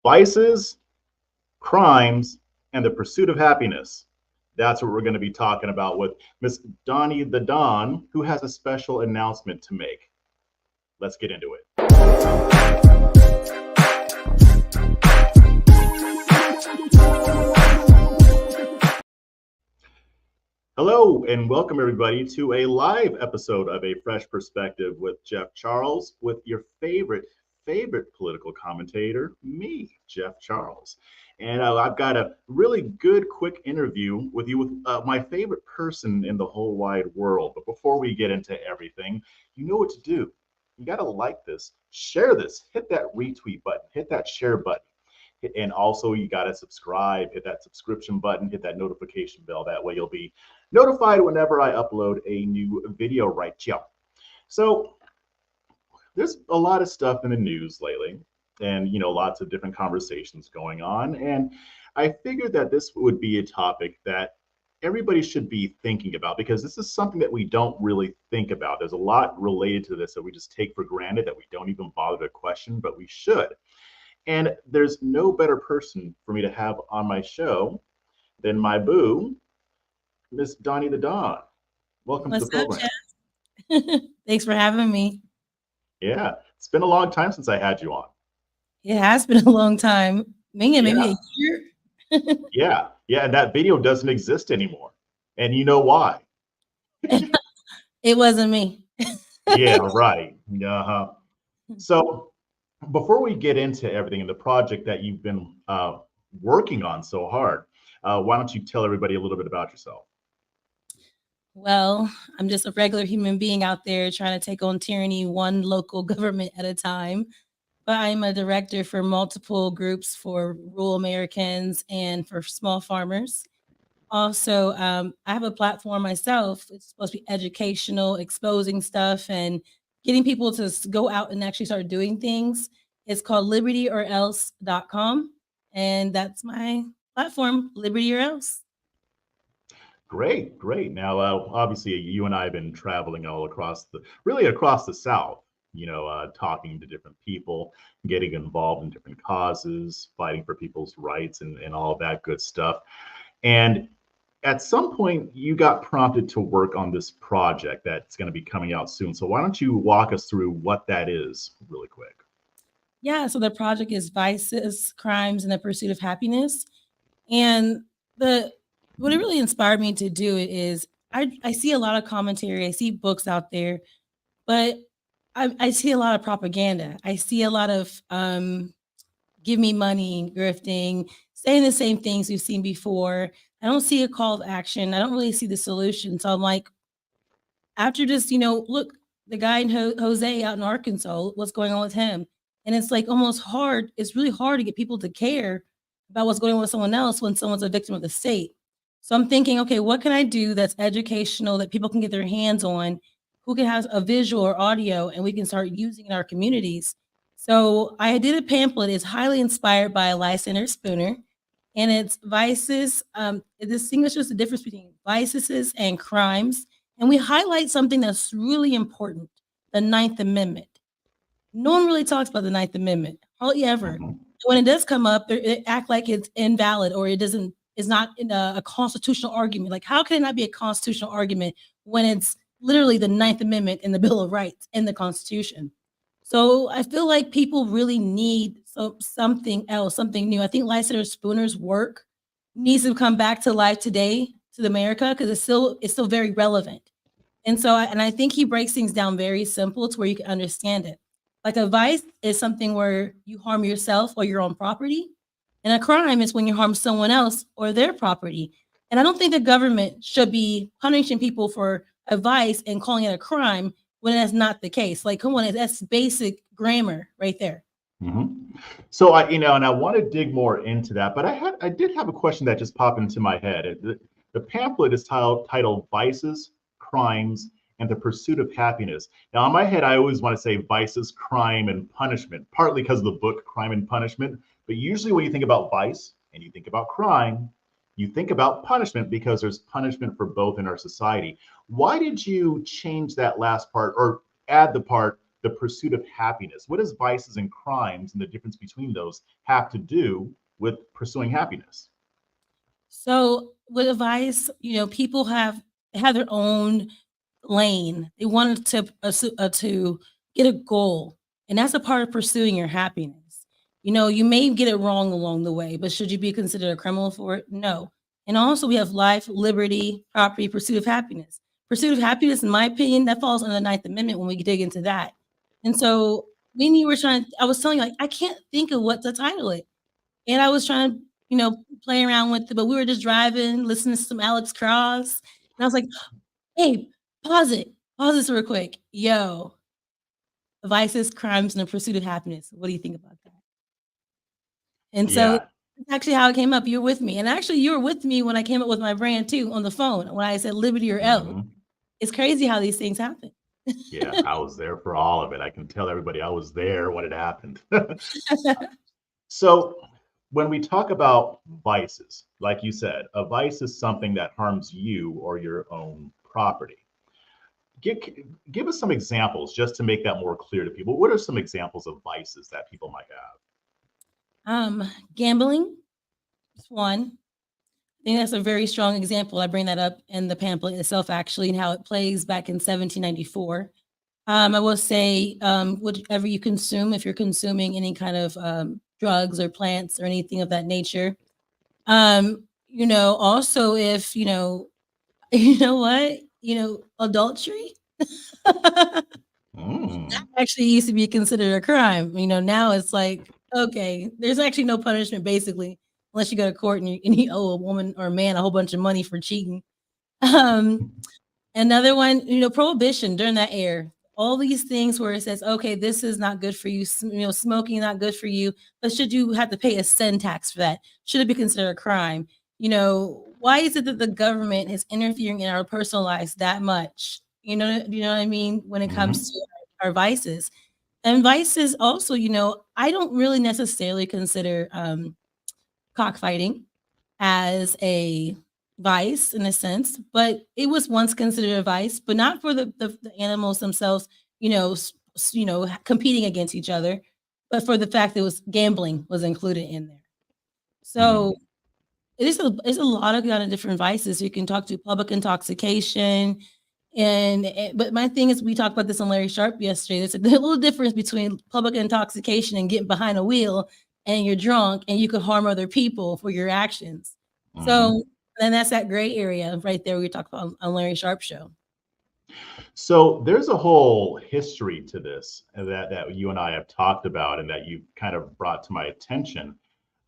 Vices, crimes, and the pursuit of happiness. That's what we're going to be talking about with Miss Doni the Don, who has a special announcement to make. Let's get into it. Hello, and welcome everybody to a live episode of A Fresh Perspective with Jeff Charles, with your favorite political commentator, me, Jeff Charles. And I've got a really good, quick interview with you with my favorite person in the whole wide world. But before we get into everything, you know what to do. You got to like this, share this, hit that retweet button, hit that share button. And also, you got to subscribe, hit that subscription button, hit that notification bell. That way, you'll be notified whenever I upload a new video right here. So, there's a lot of stuff in the news lately, and lots of different conversations going on. And I figured that this would be a topic that everybody should be thinking about, because this is something that we don't really think about. There's a lot related to this that we just take for granted, that we don't even bother to question, but we should. And there's no better person for me to have on my show than my boo, Miss Doni the Don. Welcome to the program. Jeff? Thanks for having me. Yeah, it's been a long time since I had you on. It has been a long time. Maybe a year. Yeah, and that video doesn't exist anymore. And you know why? It wasn't me. Yeah, right. Uh-huh. So before we get into everything in the project that you've been working on so hard, why don't you tell everybody a little bit about yourself? Well, I'm just a regular human being out there trying to take on tyranny one local government at a time. But I'm a director for multiple groups for rural Americans and for small farmers. Also, I have a platform myself. It's supposed to be educational, exposing stuff and getting people to go out and actually start doing things. It's called libertyorelse.com. And that's my platform, Liberty or Else. Great. Now, obviously, you and I have been traveling all across the South, talking to different people, getting involved in different causes, fighting for people's rights and all of that good stuff. And at some point, you got prompted to work on this project that's going to be coming out soon. So why don't you walk us through what that is really quick? Yeah, so the project is Vices, Crimes, and the Pursuit of Happiness. And what it really inspired me to do it is I see a lot of commentary, I see books out there, but I see a lot of propaganda. I see a lot of give me money, grifting, saying the same things we've seen before. I don't see a call of action. I don't really see the solution. So I'm like, after just, look, the guy in Jose out in Arkansas, what's going on with him? And it's like almost hard. It's really hard to get people to care about what's going on with someone else when someone's a victim of the state. So I'm thinking, okay, what can I do that's educational that people can get their hands on, who can have a visual or audio, and we can start using in our communities. So I did a pamphlet. It's highly inspired by Lysander Spooner, and it's vices. It distinguishes the difference between vices and crimes. And we highlight something that's really important, the Ninth Amendment. No one really talks about the Ninth Amendment, hardly ever. When it does come up, they act like it's invalid or it's not in a constitutional argument. Like, how can it not be a constitutional argument when it's literally the Ninth Amendment in the Bill of Rights in the Constitution? So I feel like people really need something else, something new. I think Lysander Spooner's work needs to come back to life today to America because it's still very relevant. And so I think he breaks things down very simple to where you can understand it. Like a vice is something where you harm yourself or your own property. And a crime is when you harm someone else or their property. And I don't think the government should be punishing people for a vice and calling it a crime when that's not the case. Like, come on, that's basic grammar right there. Mm-hmm. So and I want to dig more into that, but I did have a question that just popped into my head. The pamphlet is titled Vices, Crimes, and the Pursuit of Happiness. Now, in my head, I always want to say vices, crime, and punishment, partly because of the book Crime and Punishment. But usually when you think about vice and you think about crime, you think about punishment because there's punishment for both in our society. Why did you change that last part or add the part the pursuit of happiness. What does vices and crimes and the difference between those have to do with pursuing happiness? So with advice, people have their own lane. They wanted to get a goal, and that's a part of pursuing your happiness. You may get it wrong along the way, but should you be considered a criminal for it? No. And also, we have life, liberty, property, pursuit of happiness. Pursuit of happiness, in my opinion, that falls under the Ninth Amendment when we dig into that. And so when you were I was telling you, like, I can't think of what to title it. And I was trying to, play around with it, but we were just driving, listening to some Alex Cross. And I was like, hey, pause it. Pause this real quick. Yo, vices, crimes, and the pursuit of happiness. What do you think about that? And so Yeah. that's actually how it came up. You were with me. And actually, you were with me when I came up with my brand too on the phone when I said liberty or else. Hmm. It's crazy how these things happen. Yeah, I was there for all of it. I can tell everybody I was there when it happened. So, when we talk about vices, like you said, a vice is something that harms you or your own property. Give, give us some examples just to make that more clear to people. What are some examples of vices that people might Gambling is one. I think that's a very strong example. I bring that up in the pamphlet itself, actually, and how it plays back in 1794. I will say, whatever you consume, if you're consuming any kind of drugs or plants or anything of that nature. Also if, you know what, adultery have? Mm. actually used to be considered a crime. Now it's like, okay, there's actually no punishment basically, unless you go to court and you owe a woman or a man a whole bunch of money for cheating. Um, Another one, prohibition during that era. All these things where it says, okay, this is not good for you. Smoking not good for you. But should you have to pay a sin tax for that? Should it be considered a crime? Why is it that the government is interfering in our personal lives that much? Do you know what I mean? When it comes Hmm. to our vices. And vices also, I don't really necessarily consider cockfighting as a vice in a sense, but it was once considered a vice, but not for the animals themselves, competing against each other, but for the fact that gambling was included in there. Hmm. So it's a lot of kind of different vices. You can talk to public intoxication, but my thing is, we talked about this on Larry Sharp yesterday. There's a little difference between public intoxication and getting behind a wheel and you're drunk and you could harm other people for your actions. Hmm. So, and that's that gray area right there we talked about on Larry Sharp show. So there's a whole history to this that you and I have talked about and that you've kind of brought to my attention.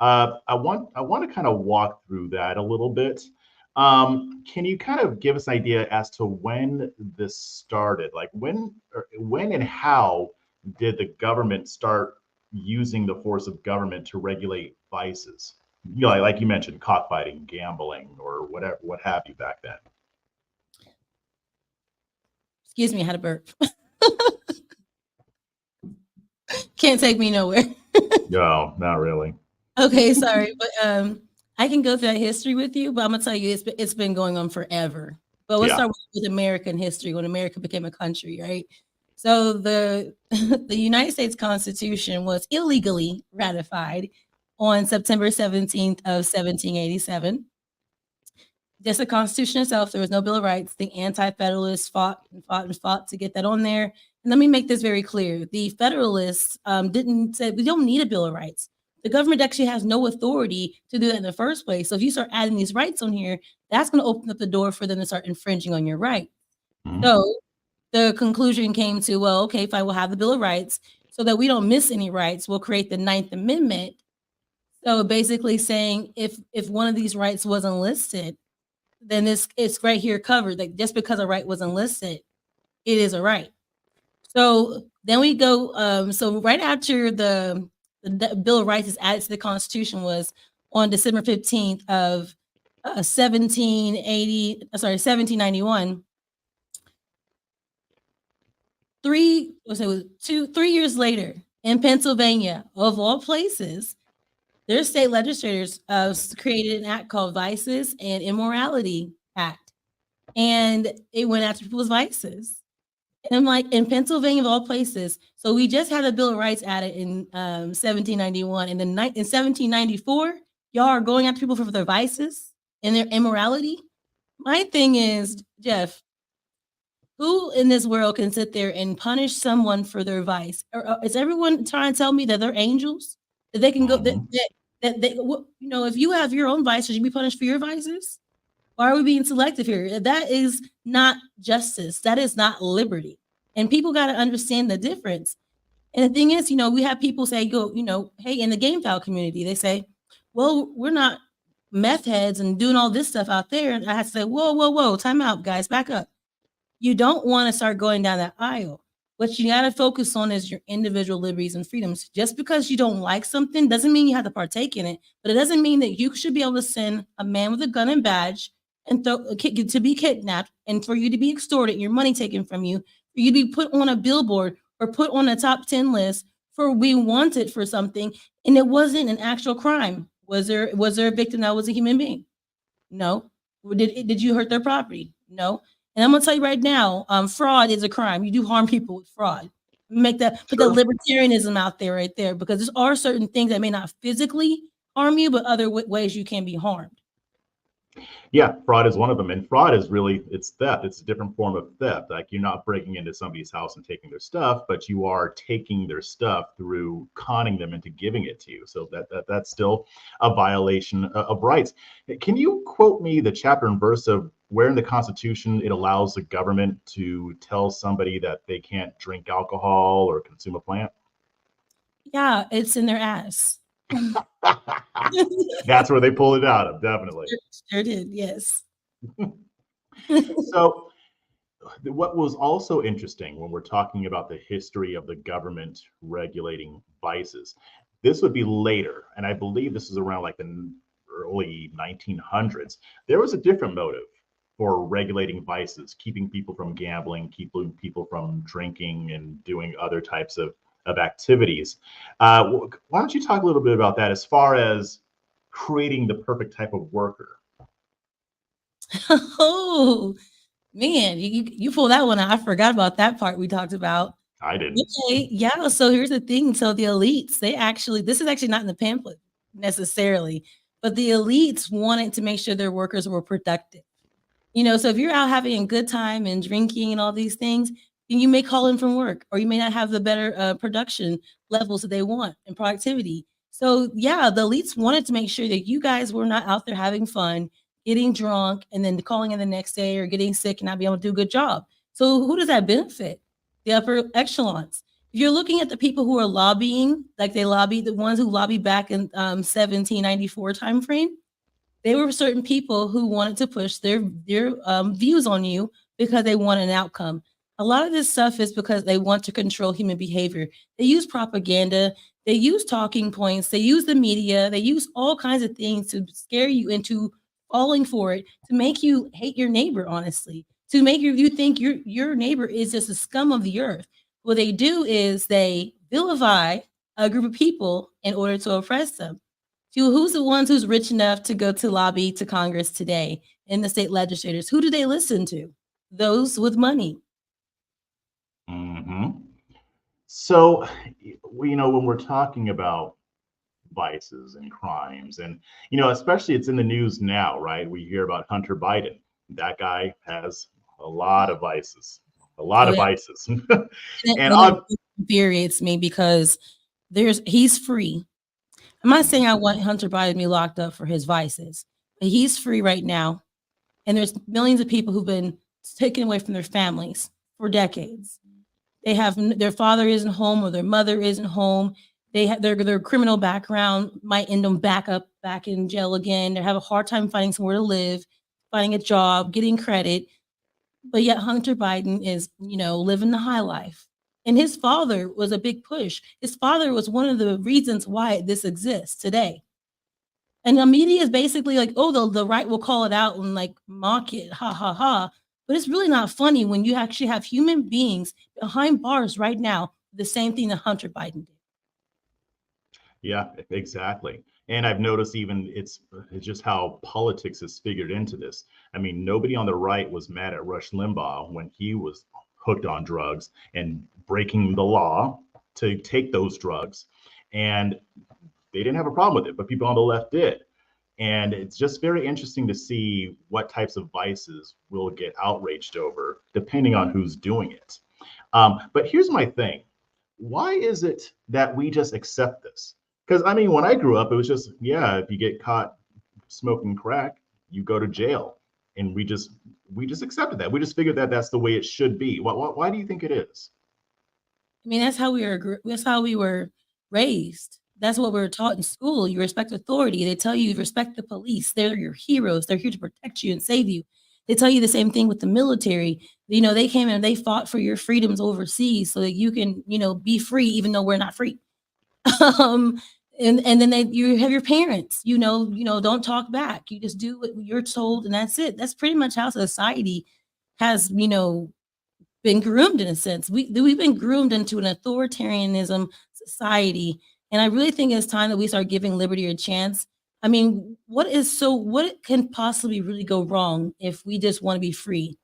I want to kind of walk through that a little bit. Can you kind of give us an idea as to when this started? Like when and how did the government start using the force of government to regulate vices? Like you mentioned, cockfighting, gambling, or whatever, what have you back then. Excuse me, I had a burp. Can't take me nowhere. No, not really. Okay, sorry, but I can go through that history with you, but I'm gonna tell you it's been going on forever. But let's Yeah. start with American history when America became a country, right? So the the United States Constitution was illegally ratified on September 17th of 1787. Just the Constitution itself, there was no Bill of Rights. The Anti-Federalists fought and fought and fought to get that on there. And let me make this very clear: the Federalists didn't say we don't need a Bill of Rights. The government actually has no authority to do that in the first place. So if you start adding these rights on here, that's going to open up the door for them to start infringing on your right. Mhm. So the conclusion came to, well, okay, if I will have the Bill of Rights, so that we don't miss any rights, we'll create the Ninth Amendment. So basically saying if one of these rights wasn't listed, then it's right here covered. Like just because a right wasn't listed, it is a right. So then we go. So right after the Bill of Rights is added to the Constitution was on December 15th of 1791. 3 years later in Pennsylvania, of all places, their state legislators created an act called Vices and Immorality Act, and it went after people's vices. And I'm like, in Pennsylvania, of all places. So we just had the Bill of Rights added in 1791. And then in 1794, y'all are going after people for their vices and their immorality. My thing is, Jeff, who in this world can sit there and punish someone for their vice? Or, is everyone trying to tell me that they're angels? That they can go, Mhm. that they, if you have your own vices, you be punished for your vices? Why are we being selective here? That is not justice. That is not liberty. And people got to understand the difference. And the thing is, we have people say, hey, in the game file community, they say, well, we're not meth heads and doing all this stuff out there. And I have to say, whoa, whoa, whoa, time out, guys, back up. You don't want to start going down that aisle. What you got to focus on is your individual liberties and freedoms. Just because you don't like something doesn't mean you have to partake in it, but it doesn't mean that you should be able to send a man with a gun and badge and to be kidnapped and for you to be extorted, your money taken from you, for you to be put on a billboard or put on a top 10 list for being wanted for something, and it wasn't an actual crime. Was there a victim that was a human being? No. Did you hurt their property? No. And I'm gonna tell you right now, fraud is a crime. You do harm people with fraud. Put that True. libertarianism out there right there, because there are certain things that may not physically harm you, but other ways you can be harmed. Yeah, fraud is one of them. And fraud is really, it's theft. It's a different form of theft. Like you're not breaking into somebody's house and taking their stuff, but you are taking their stuff through conning them into giving it to you. So that's still a violation of rights. Can you quote me the chapter and verse of where in the Constitution it allows the government to tell somebody that they can't drink alcohol or consume a plant? Yeah, it's in their ass. That's where they pull it out of, definitely. Sure did, yes. So what was also interesting when we're talking about the history of the government regulating vices, this would be later, and I believe this is around like the early 1900s. There was a different motive for regulating vices, keeping people from gambling, keeping people from drinking and doing other types of activities. Why don't you talk a little bit about that as far as creating the perfect type of worker? Oh, man, you pull that one out. I forgot about that part we talked about. I didn't. Okay, yeah, so here's the thing. So the elites, this is actually not in the pamphlet necessarily, but the elites wanted to make sure their workers were productive. So if you're out having a good time and drinking and all these things, then you may call in from work, or you may not have the better production levels that they want and productivity. So yeah, the elites wanted to make sure that you guys were not out there having fun, getting drunk, and then calling in the next day or getting sick and not being able to do a good job. So who does that benefit? The upper echelons. If you're looking at the people who are lobbying, like they lobbied, the ones who lobbied back in 1794 timeframe, they were certain people who wanted to push their views on you because they want an outcome. A lot of this stuff is because they want to control human behavior. They use propaganda, they use talking points, they use the media, they use all kinds of things to scare you into falling for it, to make you hate your neighbor, honestly, to make you think your neighbor is just a scum of the earth. What they do is they vilify a group of people in order to oppress them. Who's the ones who's rich enough to go to lobby to Congress today in the state legislators? Who do they listen to? Those with money. Hmm. So, when we're talking about vices and crimes, and, especially it's in the news now, right? We hear about Hunter Biden. That guy has a lot of vices, a lot Oh of yeah, vices. And and it infuriates me because he's free. I'm not saying I want Hunter Biden to be locked up for his vices, but he's free right now, and there's millions of people who've been taken away from their families for decades. They have their father isn't home or their mother isn't home. They have their criminal background might end them back in jail again. They have a hard time finding somewhere to live, finding a job, getting credit. But yet Hunter Biden is, living the high life. And his father was a big push. His father was one of the reasons why this exists today. And the media is basically like, oh, the right will call it out and like mock it, ha ha ha. But it's really not funny when you actually have human beings behind bars right now, the same thing that Hunter Biden did. yeah, exactly. And I've noticed even it's just how politics is figured into this. I mean, nobody on the right was mad at Rush Limbaugh when he was hooked on drugs and breaking the law to take those drugs. And they didn't have a problem with it, but people on the left did. And it's just very interesting to see what types of vices will get outraged over, depending on who's doing it. But here's my thing: why is it that we just accept this? Because I mean, when I grew up, it was just, yeah, if you get caught smoking crack, you go to jail, and we just accepted that. We just figured that that's the way it should be. Why do you think it is? I mean, that's how we were raised. That's what we were taught in school. You respect authority. They tell you respect the police. They're your heroes. They're here to protect you and save you. They tell you the same thing with the military. You know, they came and they fought for your freedoms overseas so that you can, be free, even though we're not free. um, and then you have your parents. Don't talk back. You just do what you're told, and that's it. That's pretty much how society has, been groomed in a sense. We've been groomed into an authoritarianism society, and I really think it's time that we start giving liberty a chance. I mean, what can possibly really go wrong if we just want to be free?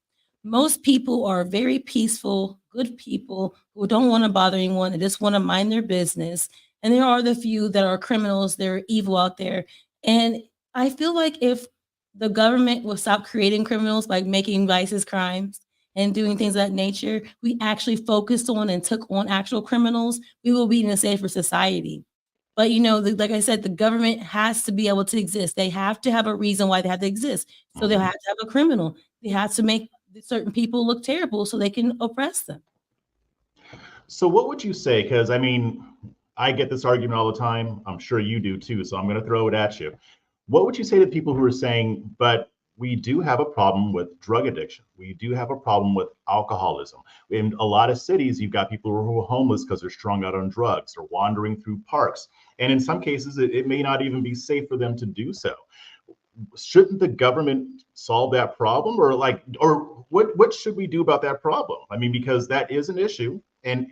Most people are very peaceful, good people who don't want to bother anyone. They just want to mind their business. And there are the few that are criminals, they're evil out there. And I feel like if the government will stop creating criminals by making vices crimes and doing things of that nature, we actually focused on and took on actual criminals, we will be in a safer society. But like I said, the government has to be able to exist. They have to have a reason why they have to exist. So they'll Mhm. have to have a criminal. They have to make certain people look terrible so they can oppress them. So, what would you say? Because I mean, I get this argument all the time. I'm sure you do too. So, I'm going to throw it at you. What would you say to people who are saying, but we do have a problem with drug addiction? We do have a problem with alcoholism. In a lot of cities, you've got people who are homeless because they're strung out on drugs or wandering through parks. And in some cases, it may not even be safe for them to do so. Shouldn't the government solve that problem, or what should we do about that problem? I mean, because that is an issue, and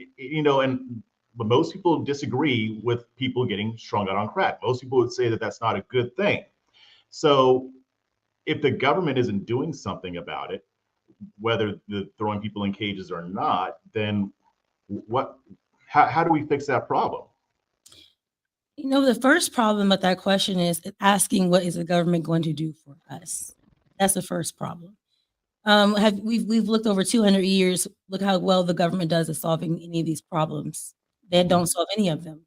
but most people disagree with people getting strung out on crack. Most people would say that that's not a good thing. So if the government isn't doing something about it, whether the throwing people in cages or not, then what how do we fix that problem? The first problem with that question is asking what is the government going to do for us? That's the first problem. We've looked over 200 years. Look how well the government does at solving any of these problems. They Mhm. don't solve any of them.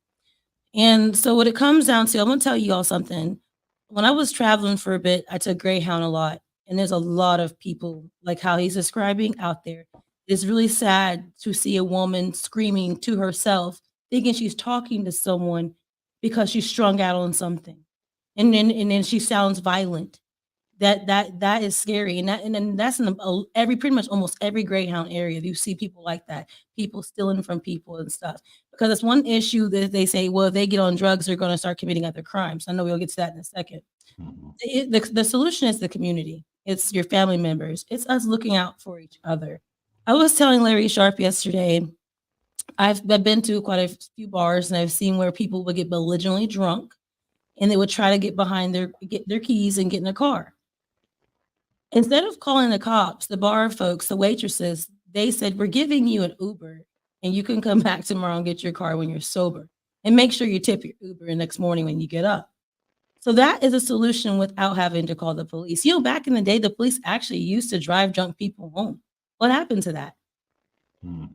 And so what it comes down to, I'm gonna tell you all something. When I was traveling for a bit, I took Greyhound a lot, and there's a lot of people like how he's describing out there. It's really sad to see a woman screaming to herself, thinking she's talking to someone because she's strung out on something, and then she sounds violent. That is scary, and then that's in every pretty much almost every Greyhound area. You see people like that, people stealing from people and stuff. Because it's one issue that they say, well, if they get on drugs, they're going to start committing other crimes. I know we'll get to that in a second. Mhm. The solution is the community. It's your family members. It's us looking out for each other. I was telling Larry Sharp yesterday. I've been to quite a few bars and I've seen where people would get belligerently drunk and they would try to get their keys and get in a car. Instead of calling the cops, the bar folks, the waitresses, they said, "We're giving you an Uber and you can come back tomorrow and get your car when you're sober. And make sure you tip your Uber the next morning when you get up." So that is a solution without having to call the police. Back in the day, the police actually used to drive drunk people home. What happened to that? Mhm.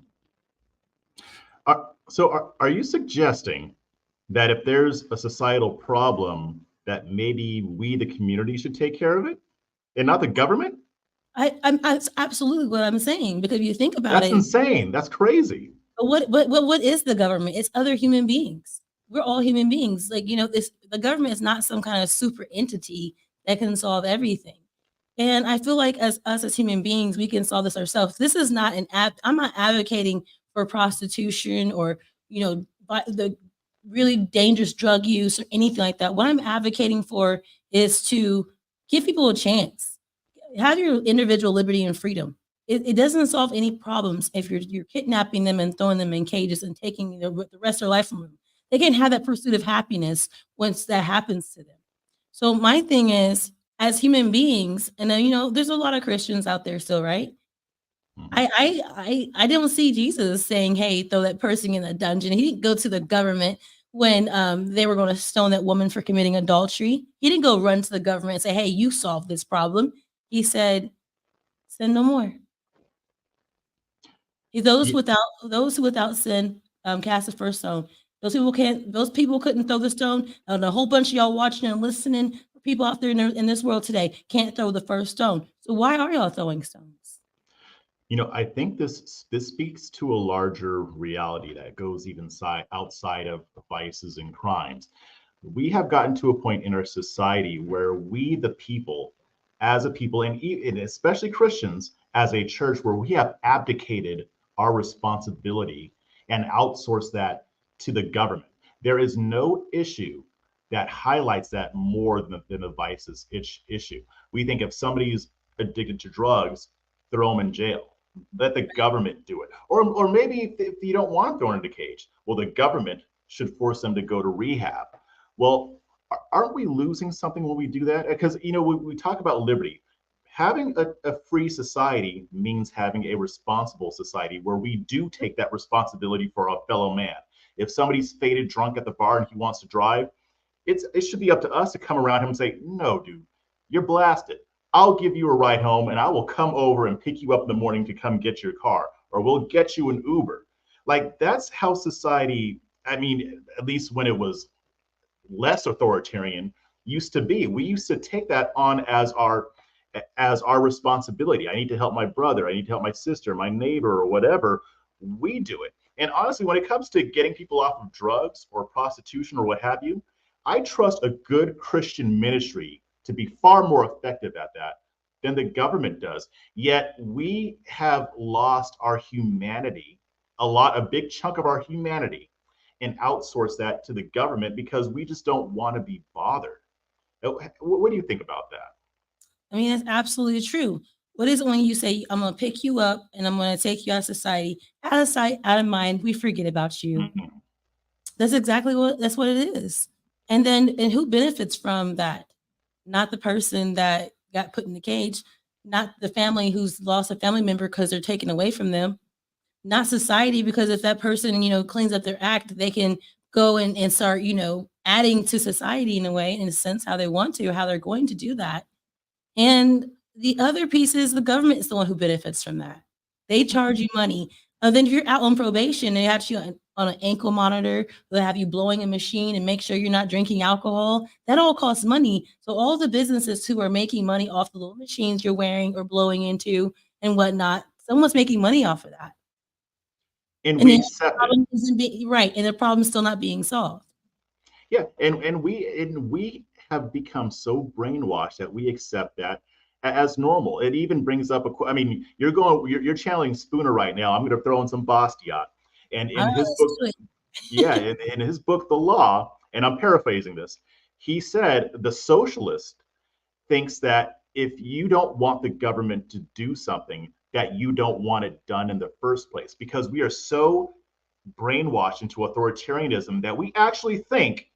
So, are you suggesting that if there's a societal problem, that maybe we, the community, should take care of it and not the government? That's absolutely what I'm saying because if you think about That's it, insane. That's crazy. but what is the government? It's other human beings. We're all human beings. Like, this the government is not some kind of super entity that can solve everything. And I feel like as us as human beings, we can solve this ourselves. This is not I'm not advocating for prostitution or, the really dangerous drug use or anything like that. What I'm advocating for is to give people a chance. Have your individual liberty and freedom. It doesn't solve any problems if you're kidnapping them and throwing them in cages and taking the rest of their life from them. They can have that pursuit of happiness once that happens to them. So my thing is, as human beings, and there's a lot of Christians out there still, right? Mhm. I don't see Jesus saying, "Hey, throw that person in a dungeon." He didn't go to the government when they were going to stone that woman for committing adultery. He didn't go run to the government and say, "Hey, you solve this problem." He said, "Sin no more." Ye- Those who without sin cast the first stone. Those people can't. Those people couldn't throw the stone. And a whole bunch of y'all watching and listening, people out there in this world today can't throw the first stone. So why are y'all throwing stones? I think this speaks to a larger reality that goes even outside of vices and crimes. We have gotten to a point in our society where we, the people, as a people, and especially Christians, as a church, where we have abdicated our responsibility and outsourced that to the government. There is no issue that highlights that more than the vices issue. We think if somebody's addicted to drugs, throw them in jail. Let the government do it. Or maybe if you don't want them thrown into a cage, well, the government should force them to go to rehab. Well, aren't we losing something when we do that? Because we talk about liberty. Having a free society means having a responsible society where we do take that responsibility for our fellow man. If somebody's faded drunk at the bar and he wants to drive, it should be up to us to come around him and say, no, dude, you're blasted. I'll give you a ride home and I will come over and pick you up in the morning to come get your car, or we'll get you an Uber. Like that's how society, I mean, at least when it was less authoritarian, used to be. We used to take that on as our responsibility. I need to help my brother, I need to help my sister, my neighbor, or whatever. We do it. And honestly, when it comes to getting people off of drugs or prostitution or what have you, I trust a good Christian ministry to be far more effective at that than the government does. Yet we have lost our humanity, a big chunk of our humanity, and outsource that to the government because we just don't want to be bothered. What do you think about that? I mean, that's absolutely true. What is it when you say, "I'm going to pick you up and I'm going to take you out of society, out of sight, out of mind, we forget about you"? Mm-hmm. That's what it is. And who benefits from that? Not the person that got put in the cage, not the family who's lost a family member because they're taken away from them, not society, because if that person, cleans up their act, they can go and start, adding to society in a way, in a sense, how they want to, how they're going to do that. And the other piece is the government is the one who benefits from that. They charge you money. And then if you're out on probation, they have you on an ankle monitor, they'll have you blowing a machine and make sure you're not drinking alcohol. That all costs money. So all the businesses who are making money off the little machines you're wearing or blowing into and whatnot, someone's making money off of that. And And we then the accept it. problem isn't being right, and the problem's still not being solved. Yeah, and we have become so brainwashed that we accept that as normal. It even brings up I mean, you're channeling Spooner right now. I'm going to throw in some Bastiat, and All in right, his let's book, do it. yeah, in his book, The Law, and I'm paraphrasing this, he said the socialist thinks that if you don't want the government to do something, that you don't want it done in the first place, because we are so brainwashed into authoritarianism that we actually think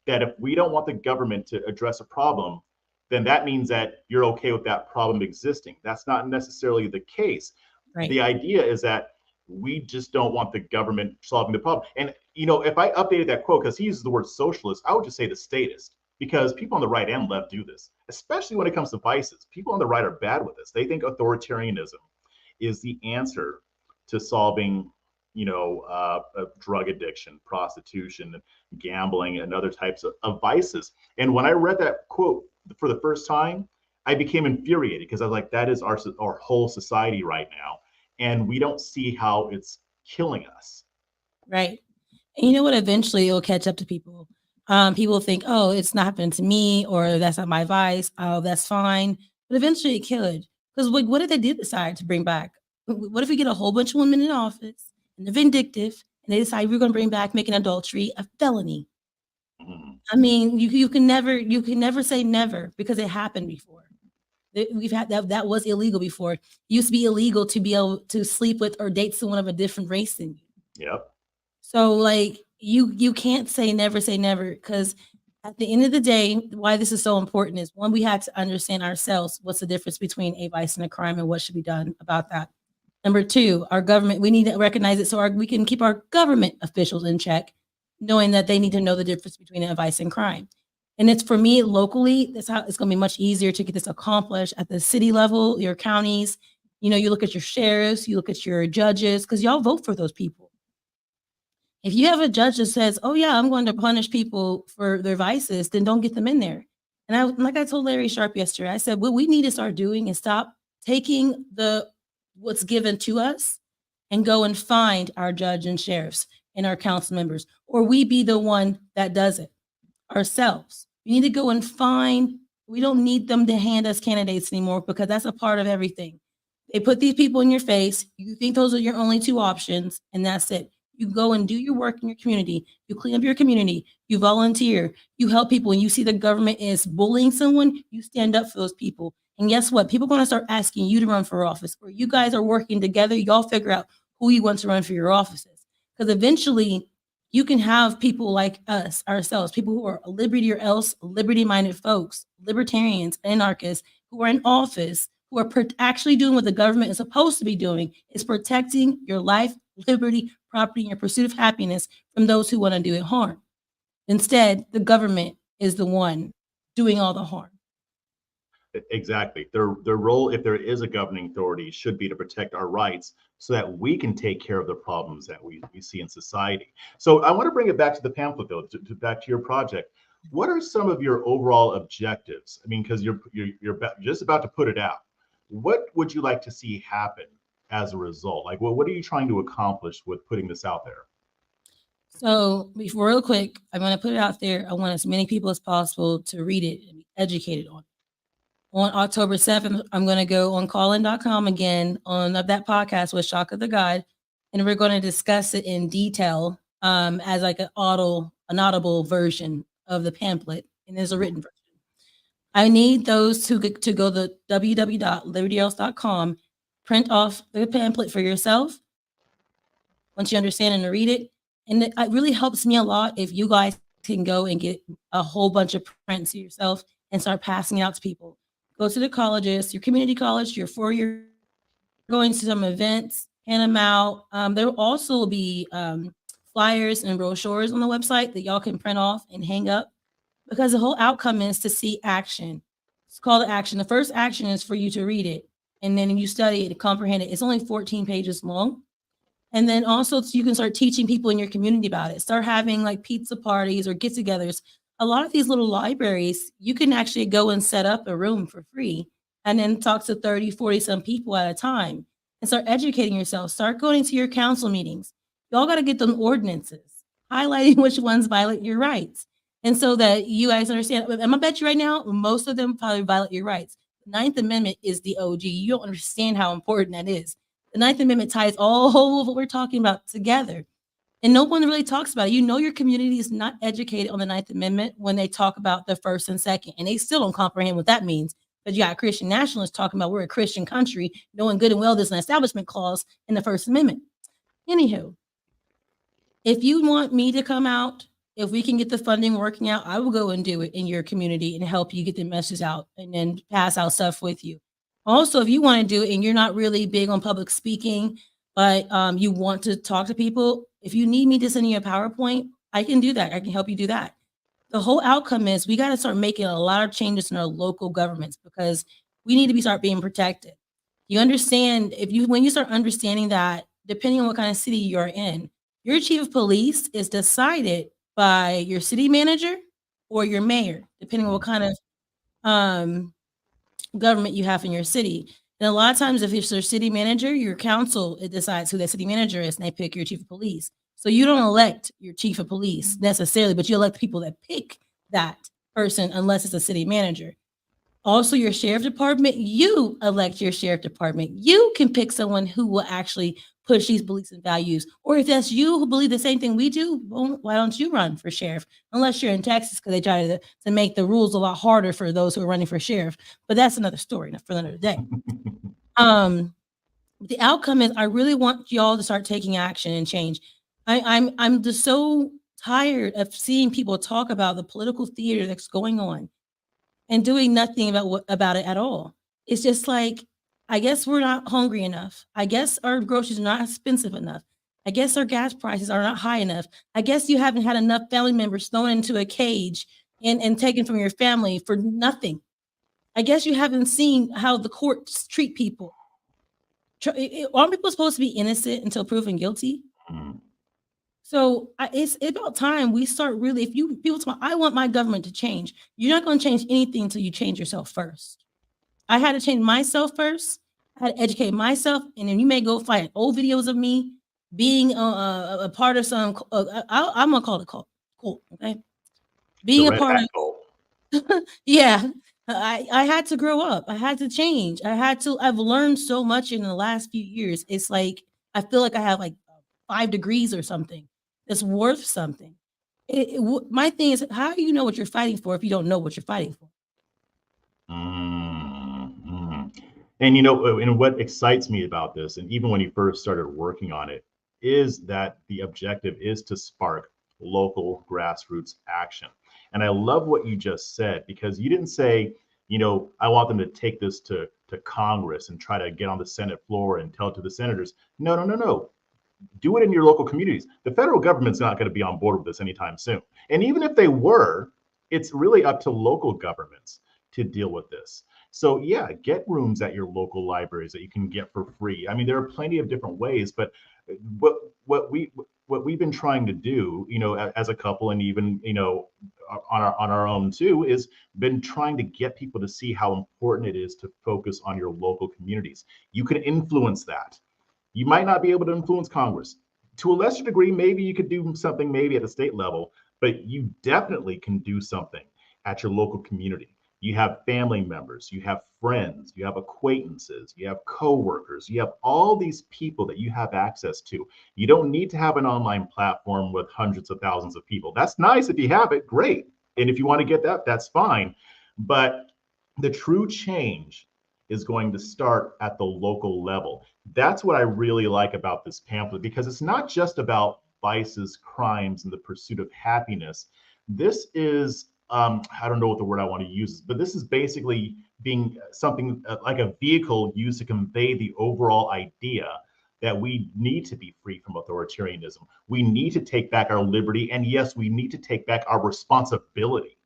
that if we don't want the government to address a problem, then that means that you're okay with that problem existing. That's not necessarily the case. Right. The idea is that we just don't want the government solving the problem. And if I updated that quote, because he uses the word socialist, I would just say the statist, because people on the right and left do this, especially when it comes to vices. People on the right are bad with this. They think authoritarianism is the answer to solving drug addiction, prostitution, gambling, and other types of vices. And when I read that quote for the first time, I became infuriated because I was like, that is our whole society right now. And we don't see how it's killing us. Right. And you know what? Eventually, it'll catch up to people. People think, "Oh, it's not happening to me," or "That's not my vice." Oh, that's fine. But eventually, it could. Because what if they did decide to bring back? What if we get a whole bunch of women in office and they're vindictive and they decide we're going to bring back making adultery a felony? Mm, I mean, you can never say never because it happened before. We've had that was illegal before. It used to be illegal to be able to sleep with or date someone of a different race than you. yep. So like you can't say never because at the end of the day, why this is so important is one, we had to understand ourselves what's the difference between a vice and a crime and what should be done about that. Number two, our government, we need to recognize it so we can keep our government officials in check, knowing that they need to know the difference between advice and crime. And it's for me locally, that's how it's going to be much easier to get this accomplished at the city level, your counties. You look at your sheriffs, you look at your judges, because y'all vote for those people. If you have a judge that says, "Oh yeah, I'm going to punish people for their vices," then don't get them in there. And like I told Larry Sharp yesterday, I said, what we need to start doing is stop taking what's given to us and go and find our judge and sheriffs and our council members, or we be the one that does it ourselves. We need to go and find. We don't need them to hand us candidates anymore because that's a part of everything. They put these people in your face. You think those are your only two options, and that's it. You go and do your work in your community. You clean up your community. You volunteer. You help people. When you see the government is bullying someone, you stand up for those people. And guess what? People are going to start asking you to run for office, or you guys are working together. Y'all figure out who you want to run for your offices. Because eventually, you can have people like us, ourselves, people who are liberty or else, liberty-minded folks, libertarians, anarchists, who are in office, who are actually doing what the government is supposed to be doing, is protecting your life, liberty, property, and your pursuit of happiness from those who want to do it harm. Instead, the government is the one doing all the harm. Exactly. Their role, if there is a governing authority, should be to protect our rights so that we can take care of the problems that we see in society. So I want to bring it back to the pamphlet, though, back to your project. What are some of your overall objectives? I mean, because you're just about to put it out. What would you like to see happen as a result? Like, what are you trying to accomplish with putting this out there? So, real quick, I'm going to put it out there. I want as many people as possible to read it and be educated on it. On October 7th, I'm going to go on callin.com again on that podcast with Shaka the God, and we're going to discuss it in detail as like an audible version of the pamphlet, and there's a written version. I need those to go to www.libertyelse.com, print off the pamphlet for yourself once you understand and read it. And it really helps me a lot if you guys can go and get a whole bunch of prints yourself and start passing it out to people. Go to the colleges, your community college, your four-year, going to some events, hand them out. There will also be flyers and brochures on the website that y'all can print off and hang up, because the whole outcome is to see action. It's called action. The first action is for you to read it, and then you study it and comprehend it. It's only 14 pages long. And then also you can start teaching people in your community about it. Start having like pizza parties or get-togethers. A lot of these little libraries, you can actually go and set up a room for free and then talk to 30, 40 some people at a time and start educating yourself. Start going to your council meetings. Y'all got to get them ordinances, highlighting which ones violate your rights. And so that you guys understand, I'm gonna bet you right now, most of them probably violate your rights. The Ninth Amendment is the OG. You don't understand how important that is. The Ninth Amendment ties all of what we're talking about together. And no one really talks about it. Your community is not educated on the Ninth Amendment when they talk about the first and second. And they still don't comprehend what that means. But you got Christian nationalists talking about we're a Christian country, knowing good and well there's an establishment clause in the First Amendment. Anywho, if you want me to come out, if we can get the funding working out, I will go and do it in your community and help you get the message out and then pass out stuff with you. Also, if you want to do it and you're not really big on public speaking, but you want to talk to people, if you need me to send you a PowerPoint, I can do that. I can help you do that. The whole outcome is we got to start making a lot of changes in our local governments because we need to start being protected. You understand, when you start understanding that, depending on what kind of city you're in, your chief of police is decided by your city manager or your mayor, depending on what kind of government you have in your city. And a lot of times, if it's your city manager, your council, it decides who that city manager is, and they pick your chief of police. So you don't elect your chief of police necessarily, but you elect the people that pick that person unless it's a city manager. Also, your sheriff department, you elect your sheriff department. You can pick someone who will actually push these beliefs and values. Or if that's you who believe the same thing we do, well, why don't you run for sheriff? Unless you're in Texas, because they try to make the rules a lot harder for those who are running for sheriff. But that's another story for another day. The outcome is I really want y'all to start taking action and change. I'm just so tired of seeing people talk about the political theater that's going on and doing nothing about it at all. It's just like I guess we're not hungry enough. I guess our groceries are not expensive enough. I guess our gas prices are not high enough. I guess you haven't had enough family members thrown into a cage and taken from your family for nothing. I guess you haven't seen how the courts treat people. Aren't people supposed to be innocent until proven guilty? Mm. So it's about time we start really. If you people talk, I want my government to change. You're not going to change anything until you change yourself first. I had to change myself first. I had to educate myself, and then you may go find old videos of me being a part of some. I'm gonna call it cult. Okay, The being a red part hat of. cult. Yeah, I had to grow up. I had to change. I had to. I've learned so much in the last few years. It's like I feel like I have like 5 degrees or something. That's worth something. My thing is, how do you know what you're fighting for if you don't know what you're fighting for? Mm, mm. And you know, and what excites me about this, and even when you first started working on it, is that the objective is to spark local grassroots action. And I love what you just said because you didn't say, you know, I want them to take this to Congress and try to get on the Senate floor and tell it to the senators. No, no, no, no. Do it in your local communities. The federal government's not going to be on board with this anytime soon. And even if they were, it's really up to local governments to deal with this. So yeah, get rooms at your local libraries that you can get for free. I mean, there are plenty of different ways, but what what we what we've been trying to do, you know, as a couple and even, you know, on our own too, is been trying to get people to see how important it is to focus on your local communities. You can influence that. You might not be able to influence Congress. To a lesser degree, maybe you could do something maybe at the state level, but you definitely can do something at your local community. You have family members, you have friends, you have acquaintances, you have coworkers, you have all these people that you have access to. You don't need to have an online platform with hundreds of thousands of people. That's nice if you have it, great. And if you want to get that, that's fine. But the true change is going to start at the local level. That's what I really like about this pamphlet because it's not just about vices, crimes, and the pursuit of happiness. This is, I don't know what the word I want to use, but this is basically being something like a vehicle used to convey the overall idea that we need to be free from authoritarianism. We need to take back our liberty. And yes, we need to take back our responsibility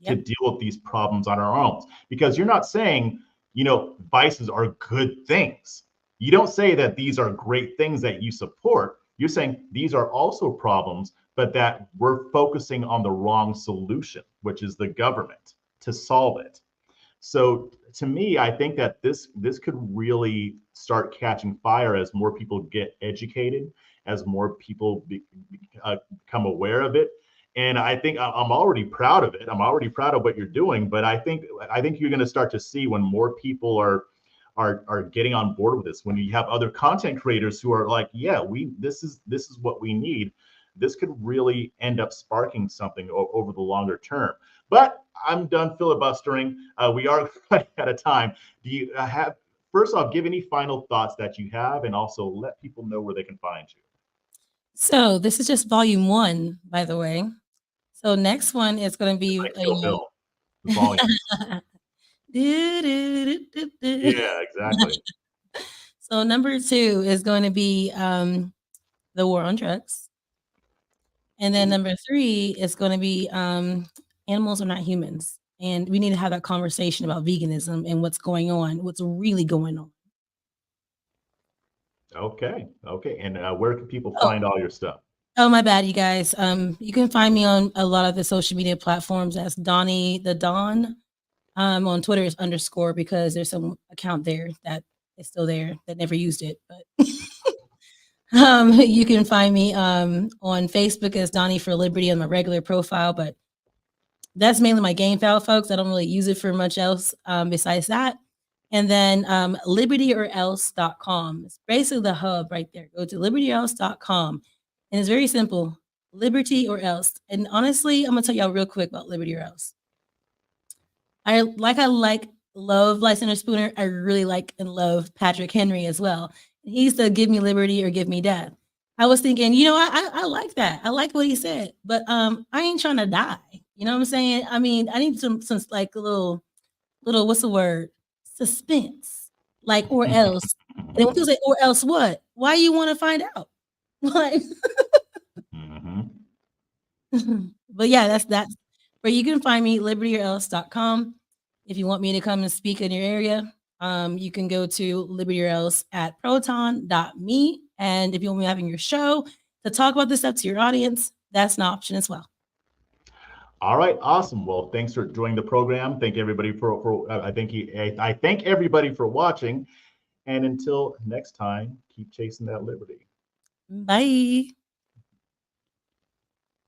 to Yep. deal with these problems on our own. Because you're not saying, you know, vices are good things. You don't say that these are great things that you support. You're saying these are also problems, but that we're focusing on the wrong solution, which is the government to solve it. So to me, I think that this could really start catching fire as more people get educated, as more people become aware of it. And I think I'm already proud of it. I'm already proud of what you're doing. But I think you're going to start to see when more people are getting on board with this. When you have other content creators who are like, yeah, we this is what we need. This could really end up sparking something over the longer term. But I'm done filibustering. We are running out of time. Do you have, first off, give any final thoughts that you have and also let people know where they can find you? So this is just volume one, by the way. So next one is going to be, It's like Kill you Bill, the volumes. know. Yeah, exactly. So number two is going to be the war on drugs. And then Ooh, number three is going to be animals are not humans. And we need to have that conversation about veganism and what's going on, what's really going on. okay, okay. And where can people Oh, find all your stuff? oh, my bad, you guys. You can find me on a lot of the social media platforms as Donnie the Don. On Twitter is underscore because there's some account there that is still there that never used it. But you can find me on Facebook as Donnie for Liberty on my regular profile, but that's mainly my game file, folks. I don't really use it for much else besides that. And then libertyorelse.com. It's basically the hub right there. Go to libertyorelse.com. And it's very simple, liberty or else. And honestly, I'm going to tell y'all real quick about liberty or else. I love Lysander Spooner. I really like and love Patrick Henry as well. He used to give me liberty or give me death. I was thinking, I like that. I like what he said, but I ain't trying to die. You know what I'm saying? I mean, I need some like a little what's the word? Suspense. like, or else. And then when people say, or else what? Why you want to find out? Like, but yeah, that's where you can find me, libertyorelse.com. If you want me to come and speak in your area, you can go to libertyorelse at proton.me. And if you want me having your show to talk about this stuff to your audience, that's an option as well. All right, awesome. Well, thanks for joining the program. Thank everybody for I thank everybody for watching. And until next time, keep chasing that liberty. Bye.